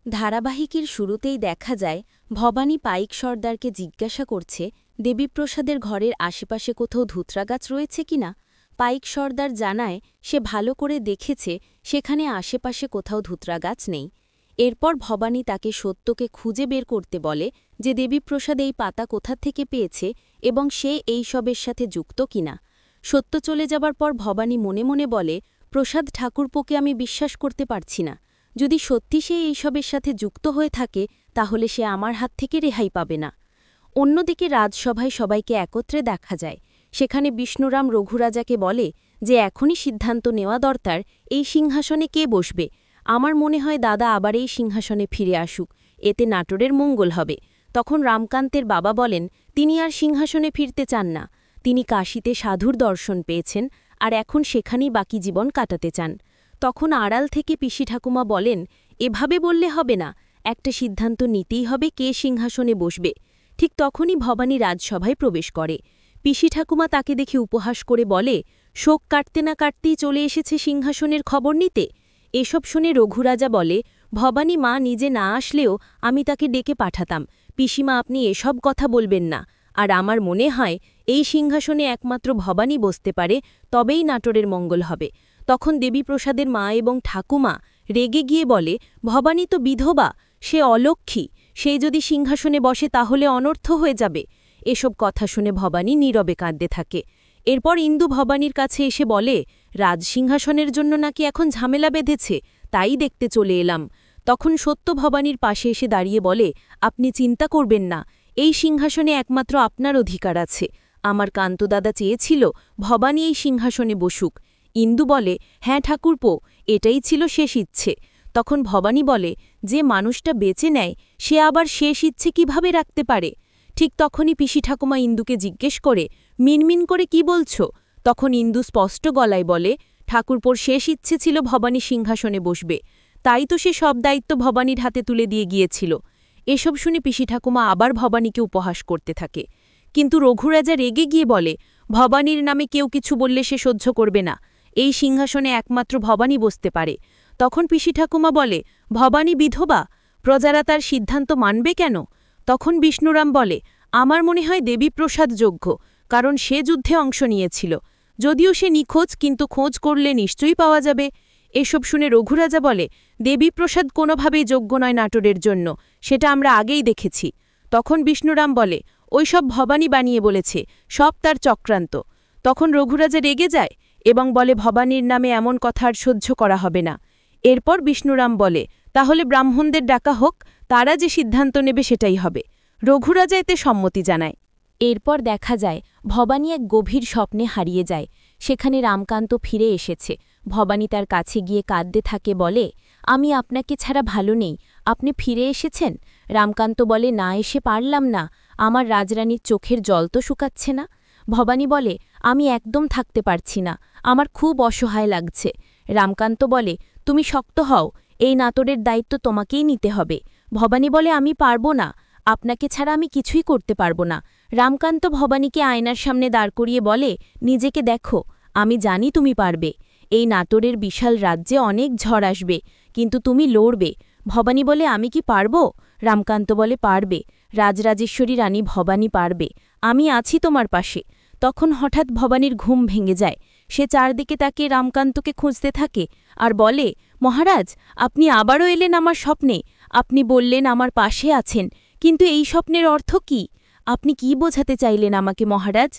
ধারাবাহিকের শুরুতেই দেখা যায় ভবানী পাইক সর্দারকে জিজ্ঞাসা করছে দেবীপ্রসাদের ঘরের আশেপাশে কোথাও ধুতরা গাছ রয়েছে কিনা। পাইক সর্দার জানায় সে ভালো করে দেখেছে সেখানে আশেপাশে কোথাও ধুতরা গাছ নেই। এরপর ভবানী তাকে সত্যকে খুঁজে বের করতে বলে যে দেবীপ্রসাদ এই পাতা কোথা থেকে পেয়েছে এবং সে এই সবের সাথে যুক্ত কিনা। সত্য চলে যাবার পর ভবানী মনে মনে বলে, প্রসাদ ঠাকুরপোকে আমি বিশ্বাস করতে পারছি না। যদি সত্যি সে এইসবের সাথে যুক্ত হয়ে থাকে তাহলে সে আমার হাত থেকে রেহাই পাবে না। অন্যদিকে রাজসভায় সবাইকে একত্রে দেখা যায়। সেখানে বিষ্ণুরাম রঘুরাজাকে বলে যে এখনই সিদ্ধান্ত নেওয়া দরকার এই সিংহাসনে কে বসবে। আমার মনে হয় দাদা আবার এই সিংহাসনে ফিরে আসুক, এতে নাটোরের মঙ্গল হবে। তখন রামকান্তের বাবা বলেন তিনি আর সিংহাসনে ফিরতে চান না। তিনি কাশীতে সাধুর দর্শন পেয়েছেন আর এখন সেখানেই বাকি জীবন কাটাতে চান। তখন আড়াল থেকে পিসি ঠাকুমা বলেন, এভাবে বললে হবে না, একটা সিদ্ধান্ত নিতেই হবে কে সিংহাসনে বসবে। ঠিক তখনই ভবানী রাজসভায় প্রবেশ করে। পিসি ঠাকুমা তাকে দেখে উপহাস করে বলে, শোক কাটতে না কাটতেই চলে এসেছে সিংহাসনের খবর নিতে। এসব শুনে রঘুরাজা বলে, ভবানী মা নিজে না আসলেও আমি তাকে ডেকে পাঠাতাম। পিসিমা আপনি এসব কথা বলবেন না, আর আমার মনে হয় এই সিংহাসনে একমাত্র ভবানী বসতে পারে, তবেই নাটোরের মঙ্গল হবে। তখন দেবীপ্রসাদের মা এবং ঠাকুমা রেগে গিয়ে বলে, ভবানী তো বিধবা, সে অলক্ষ্মী, সেই যদি সিংহাসনে বসে তাহলে অনর্থ হয়ে যাবে। এসব কথা শুনে ভবানী নীরবে কাঁদতে থাকে। এরপর ইন্দু ভবানীর কাছে এসে বলে, রাজসিংহাসনের জন্য নাকি এখন ঝামেলা বেঁধেছে, তাই দেখতে চলে এলাম। তখন সত্য ভবানীর পাশে এসে দাঁড়িয়ে বলে, আপনি চিন্তা করবেন না, এই সিংহাসনে একমাত্র আপনার অধিকার আছে। আমার কান্তদাদা চেয়েছিল ভবানী এই সিংহাসনে বসুক। ইন্দু বলে, হ্যাঁ ঠাকুরপো, এটাই ছিল শেষ ইচ্ছে। তখন ভবানী বলে, যে মানুষটা বেঁচে নেয় সে আবার শেষ ইচ্ছে কিভাবে রাখতে পারে। ঠিক তখনই পিসি ঠাকুমা ইন্দুকে জিজ্ঞেস করে, মিনমিন করে কি বলছ। তখন ইন্দু স্পষ্ট গলায় বলে, ঠাকুরপোর শেষ ইচ্ছে ছিল ভবানী সিংহাসনে বসবে, তাই তো সে সব দায়িত্ব ভবানীর হাতে তুলে দিয়ে গিয়েছিল। এসব শুনে পিসি ঠাকুমা আবার ভবানীকে উপহাস করতে থাকে। কিন্তু রঘুরাজা রেগে গিয়ে বলে, ভবানীর নামে কেউ কিছু বললে সে সহ্য করবে না, এই সিংহাসনে একমাত্র ভবানী বসতে পারে। তখন পিসি ঠাকুমা বলে, ভবানী বিধবা, প্রজারা তার সিদ্ধান্ত মানবে কেন। তখন বিষ্ণুরাম বলে, আমার মনে হয় দেবীপ্রসাদ যোগ্য, কারণ সে যুদ্ধে অংশ নিয়েছিল। যদিও সে নিখোঁজ, কিন্তু খোঁজ করলে নিশ্চয়ই পাওয়া যাবে। এসব শুনে রঘুরাজা বলে, দেবীপ্রসাদ কোনোভাবেই যোগ্য নয় নাটোরের জন্য, সেটা আমরা আগেই দেখেছি। তখন বিষ্ণুরাম বলে, ওইসব ভবানী বানিয়ে বলেছে, সব তার চক্রান্ত। তখন রঘুরাজা রেগে যায় এবং বলে, ভবানীর নামে এমন কথা আর সহ্য করা হবে না। এরপর বিষ্ণুরাম বলে, তাহলে ব্রাহ্মণদের ডাকা হোক, তারা যে সিদ্ধান্ত নেবে সেটাই হবে। রঘুরাজা এতে সম্মতি জানায়। এরপর দেখা যায় ভবানী এক গভীর স্বপ্নে হারিয়ে যায়। সেখানে রামকান্ত ফিরে এসেছে। ভবানী তার কাছে গিয়ে কাঁদতে থাকে, বলে, আমি আপনাকে ছাড়া ভালো নেই, আপনি ফিরে এসেছেন। রামকান্ত বলে, না এসে পারলাম না, আমার রাজরানীর চোখের জল তো শুকাচ্ছে না। ভবানী বলে, আমি একদম থাকতে পারছি না, আমার খুব অসহায় লাগছে। রামকান্ত বলে, তুমি শক্ত হও, এই নাটোরের দায়িত্ব তোমাকেই নিতে হবে। ভবানী বলে, আমি পারব না, আপনাকে ছাড়া আমি কিছুই করতে পারব না। রামকান্ত ভবানীকে আয়নার সামনে দাঁড় করিয়ে বলে, নিজেকে দেখো, আমি জানি তুমি পারবে। এই নাটোরের বিশাল রাজ্যে অনেক ঝড় আসবে, কিন্তু তুমি লড়বে। ভবানী বলে, আমি কি পারব। রামকান্ত বলে, পারবে, রাজরাজেশ্বরী রানী ভবানী পারবে, আমি আছি তোমার পাশে। তখন হঠাৎ ভবানীর ঘুম ভেঙে যায়। সে চারদিকে তাকে রামকান্তকে খুঁজতে থাকে আর বলে, মহারাজ, আপনি আবারও এলেন আমার স্বপ্নে। আপনি বললেন আমার পাশে আছেন, কিন্তু এই স্বপ্নের অর্থ কি? আপনি কি বোঝাতে চাইলেন আমাকে মহারাজ?